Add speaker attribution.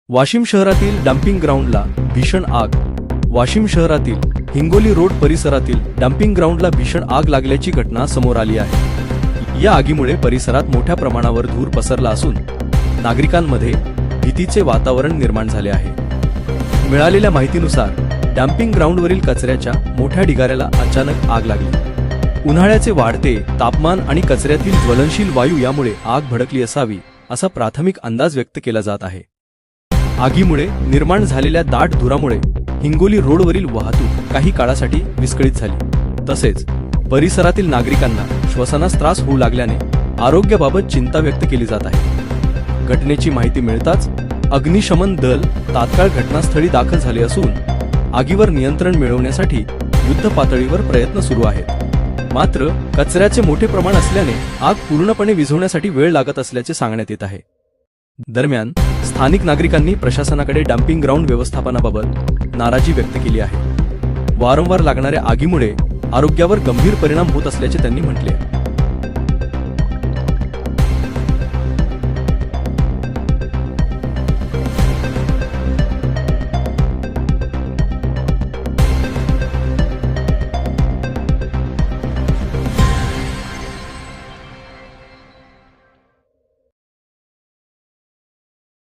Speaker 1: वाशिम शहरातील डम्पिंग ग्राउंडला भीषण आग। वाशिम शहरातील हिंगोली रोड परिसरातील डम्पिंग ग्राउंडला भीषण आग लागल्याची घटना समोर आली आहे। या आगीमुळे परिसरात मोठ्या प्रमाणावर धूर पसरला असून नागरिकांमध्ये भीतीचे वातावरण निर्माण झाले आहे। मिळालेल्या माहितीनुसार डम्पिंग ग्राउंडवरील कचऱ्याच्या मोठ्या ढिगाऱ्याला अचानक आग लागली। उन्हाळ्याचे वाढते तापमान आणि कचऱ्यातील ज्वलनशील वायू यामुळे आग भडकली असावी असा प्राथमिक अंदाज व्यक्त केला जात आहे। आगीमुळे निर्माण झालेल्या दाट धुरामुळे हिंगोली रोडवरील वाहतूक काही काळासाठी विस्कळीत झाली। तसेच परिसरातील नागरिकांना श्वसनास त्रास होऊ लागल्याने आरोग्याबाबत चिंता व्यक्त केली जात आहे। घटनेची माहिती मिळताच अग्निशमन दल तात्काळ घटनास्थळी दाखल झाले असून आगीवर नियंत्रण मिळवण्यासाठी युद्ध पातळीवर प्रयत्न सुरू आहेत। मात्र कचऱ्याचे मोठे प्रमाण असल्याने आग पूर्णपणे विझवण्यासाठी वेळ लागत असल्याचे सांगण्यात येत आहे। दरम्यान स्थानिक नागरिकांनी प्रशासनाकडे डम्पिंग ग्राउंड व्यवस्थापनाबाबत नाराजी व्यक्त केली आहे। वारंवार लागणाऱ्या आगीमुळे आरोग्यावर गंभीर परिणाम होत असल्याचे त्यांनी म्हटले आहे।